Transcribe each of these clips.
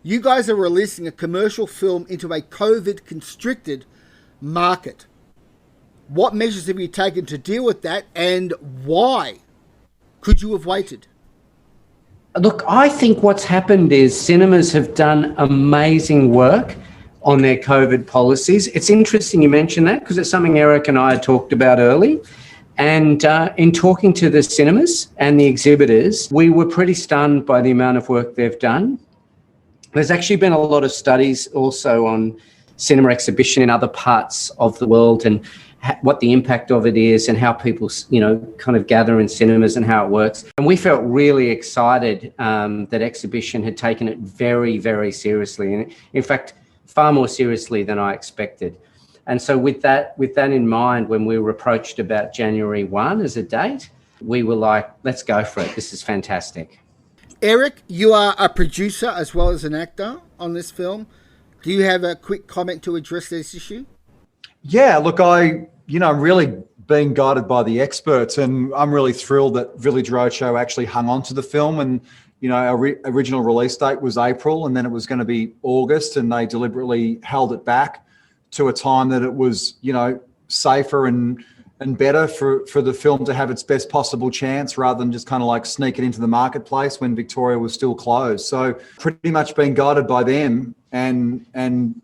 You guys are releasing a commercial film into a COVID-constricted market. What measures have you taken to deal with that, and why could you have waited? Look, I think what's happened is cinemas have done amazing work on their COVID policies. It's interesting you mention that because it's something Eric and I had talked about early. And in talking to the cinemas and the exhibitors, we were pretty stunned by the amount of work they've done. There's actually been a lot of studies also on cinema exhibition in other parts of the world and what the impact of it is and how people, kind of gather in cinemas and how it works. And we felt really excited that exhibition had taken it very, very seriously. And in fact, far more seriously than I expected. And so with that in mind, when we were approached about January 1 as a date, we were like, let's go for it. This is fantastic. Eric, you are a producer as well as an actor on this film. Do you have a quick comment to address this issue? Yeah, look, I'm really being guided by the experts, and I'm really thrilled that Village Roadshow actually hung on to the film. And, our original release date was April, and then it was going to be August, and they deliberately held it back to a time that it was, safer and better for the film to have its best possible chance rather than just kind of like sneak it into the marketplace when Victoria was still closed. So pretty much being guided by them and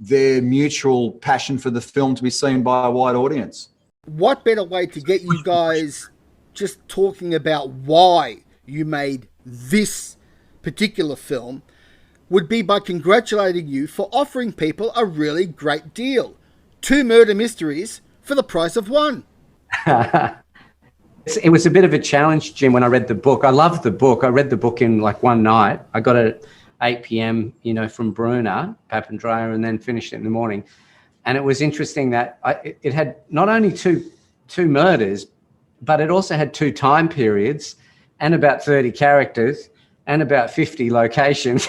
their mutual passion for the film to be seen by a wide audience. What better way to get you guys just talking about why you made this particular film would be by congratulating you for offering people a really great deal. 2 murder mysteries for the price of 1. It was a bit of a challenge, Jim, when I read the book. I loved the book. I read the book in like one night. I got it at 8 p.m, from Bruna, Papandreou, and then finished it in the morning. And it was interesting that it had not only two murders, but it also had 2 time periods and about 30 characters and about 50 locations.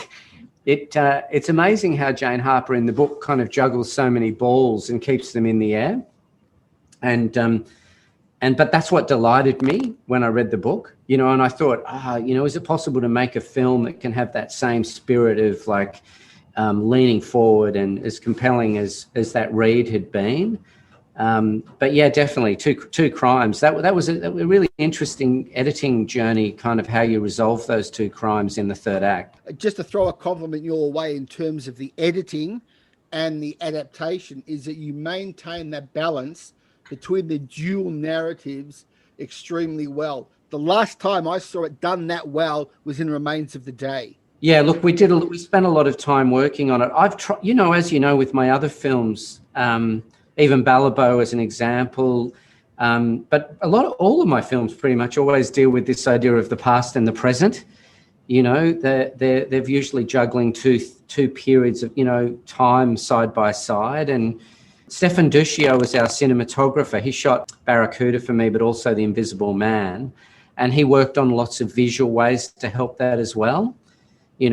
It's amazing how Jane Harper in the book kind of juggles so many balls and keeps them in the air. But that's what delighted me when I read the book, and I thought, is it possible to make a film that can have that same spirit of like leaning forward and as compelling as that read had been? But yeah, definitely two crimes. That was a really interesting editing journey, kind of how you resolve those 2 crimes in the third act. Just to throw a compliment your way in terms of the editing and the adaptation is that you maintain that balance between the dual narratives extremely well. The last time I saw it done that well was in Remains of the Day. Yeah, look, we spent a lot of time working on it. I've tried, as with my other films, even Balabow as an example, but all of my films pretty much always deal with this idea of the past and the present. They're usually juggling two periods of, time side by side. And Stefan Duccio was our cinematographer. He shot Barracuda for me, but also The Invisible Man. And he worked on lots of visual ways to help that as well.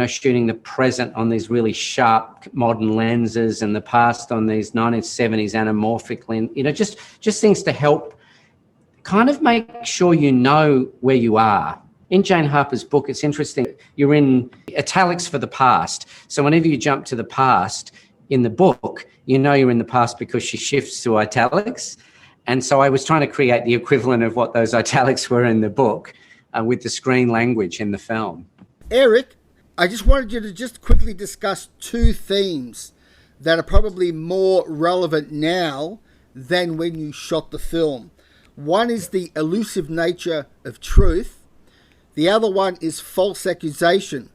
Shooting the present on these really sharp modern lenses and the past on these 1970s anamorphic lenses, just things to help kind of make sure where you are. In Jane Harper's book, it's interesting. You're in italics for the past. So whenever you jump to the past in the book, you're in the past because she shifts to italics. And so I was trying to create the equivalent of what those italics were in the book with the screen language in the film. Eric, I just wanted you to just quickly discuss 2 themes that are probably more relevant now than when you shot the film. One is the elusive nature of truth. The other one is false accusation.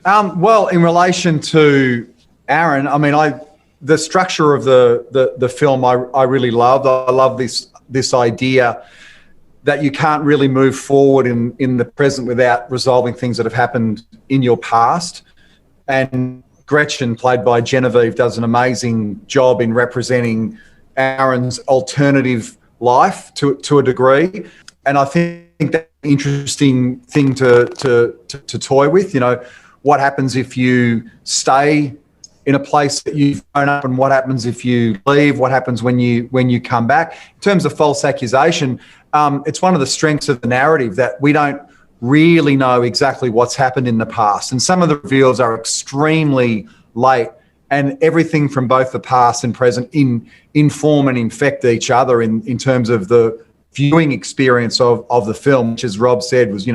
Well, in relation to Aaron, the structure of the film I really loved. I love this idea that you can't really move forward in the present without resolving things that have happened in your past. And Gretchen, played by Genevieve, does an amazing job in representing Aaron's alternative life to a degree. And I think that's an interesting thing to toy with. What happens if you stay in a place that you've grown up, and what happens if you leave? What happens when you come back? In terms of false accusation, it's one of the strengths of the narrative that we don't really know exactly what's happened in the past. And some of the reveals are extremely late, and everything from both the past and present inform and infect each other in terms of the viewing experience of the film, which, as Rob said, was,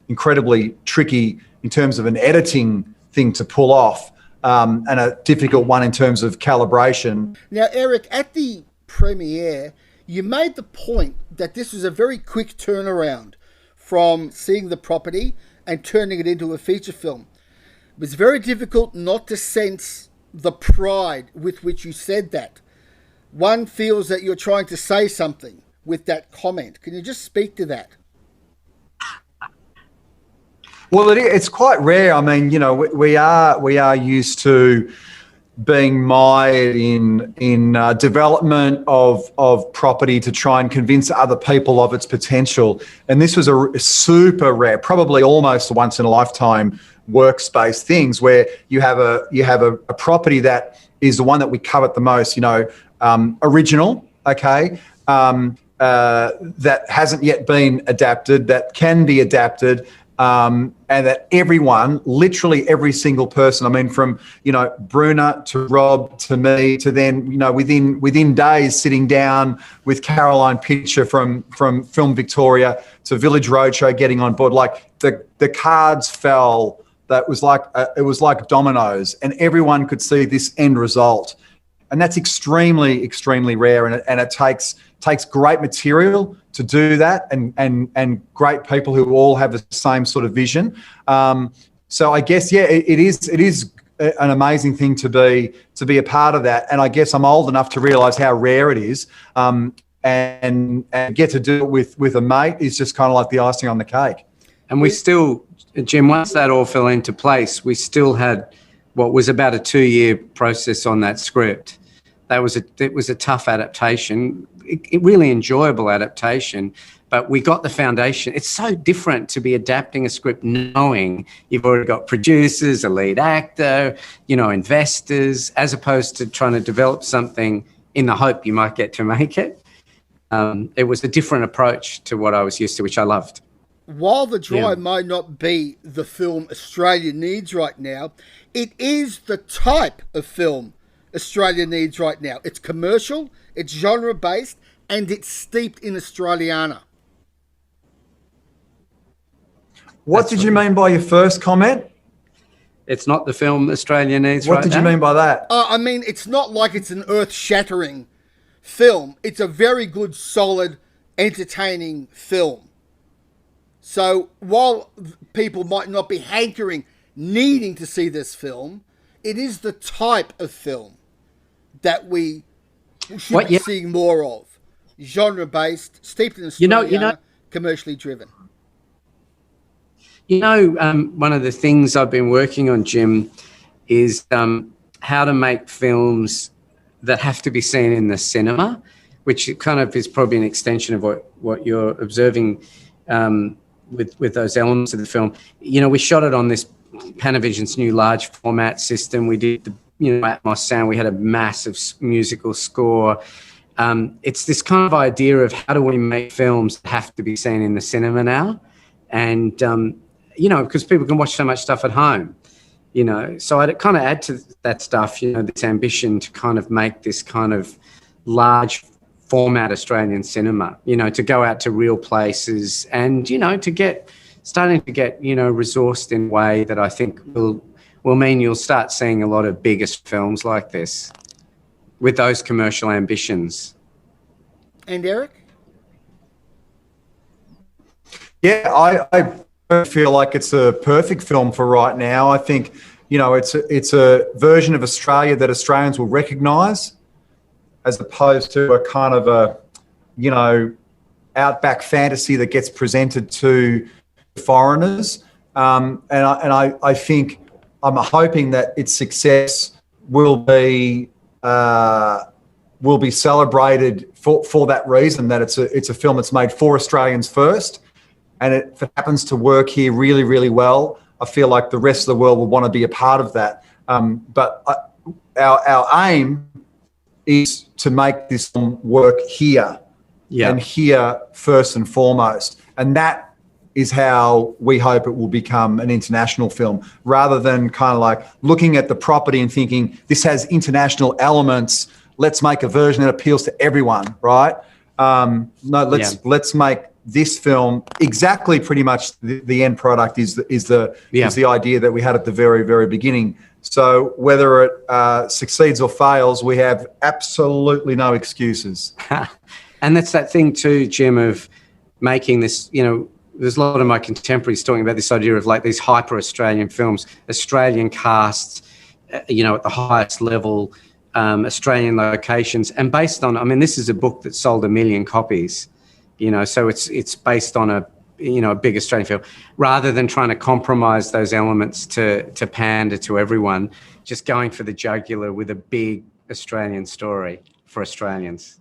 incredibly tricky in terms of an editing thing to pull off, and a difficult one in terms of calibration. Now, Eric, at the premiere, you made the point that this was a very quick turnaround from seeing the property and turning it into a feature film. It was very difficult not to sense the pride with which you said that. One feels that you're trying to say something with that comment. Can you just speak to that? Well, it's quite rare. I mean, we are used to being mired in development of property to try and convince other people of its potential. And this was a super rare, probably almost a once in a lifetime workspace things where you have a property that is the one that we covet the most, original, okay, that hasn't yet been adapted, that can be adapted, and that everyone, literally every single person, I mean, from, Bruna to Rob to me to then, within days sitting down with Caroline Pitcher from Film Victoria to Village Roadshow getting on board, like the cards fell. That was it was like dominoes, and everyone could see this end result. And that's extremely, extremely rare. And it takes great material to do that, and great people who all have the same sort of vision. So I guess, yeah, it is an amazing thing to be a part of that. And I guess I'm old enough to realise how rare it is. And get to do it with a mate is just kind of like the icing on the cake. And we still, Jim, once that all fell into place, we still had what was about a 2-year process on that script. It was a tough adaptation, a really enjoyable adaptation, but we got the foundation. It's so different to be adapting a script knowing you've already got producers, a lead actor, investors, as opposed to trying to develop something in the hope you might get to make it. It was a different approach to what I was used to, which I loved. While The Dry might not be the film Australia needs right now, it is the type of film Australia needs right now. It's commercial, it's genre-based, and it's steeped in Australiana. What did you mean by your first comment? It's not the film Australia needs right now? What did you mean by that? I mean, it's not like it's an earth-shattering film. It's a very good, solid, entertaining film. So while people might not be hankering, needing to see this film, it is the type of film that we should be seeing more of. Genre-based, steeped in Australia, commercially driven. One of the things I've been working on, Jim, is how to make films that have to be seen in the cinema, which kind of is probably an extension of what you're observing with those elements of the film. We shot it on this Panavision's new large format system. We did the Atmos sound. We had a massive musical score. It's this kind of idea of how do we make films that have to be seen in the cinema now, and because people can watch so much stuff at home. So I'd kind of add to that stuff. This ambition to kind of make this kind of large format Australian cinema, to go out to real places and, starting to get, resourced in a way that I think will mean you'll start seeing a lot of biggest films like this with those commercial ambitions. And Eric? Yeah, I feel like it's a perfect film for right now. I think, it's a version of Australia that Australians will recognise, as opposed to a kind of a, outback fantasy that gets presented to foreigners. And I think I'm hoping that its success will be celebrated for that reason, that it's a film that's made for Australians first. And if it happens to work here really, really well, I feel like the rest of the world will want to be a part of that. But our aim is to make this film work here, and here first and foremost. And that is how we hope it will become an international film, rather than kind of like looking at the property and thinking this has international elements. Let's make a version that appeals to everyone, right? No, let's make this film exactly pretty much the end product is the idea that we had at the very, very beginning. So whether it succeeds or fails, we have absolutely no excuses. And that's that thing too, Jim, of making this, there's a lot of my contemporaries talking about this idea of like these hyper Australian films, Australian casts, at the highest level, Australian locations, and based on, this is a book that sold 1 million copies, so it's based on a big Australian film, rather than trying to compromise those elements to pander to everyone, just going for the jugular with a big Australian story for Australians.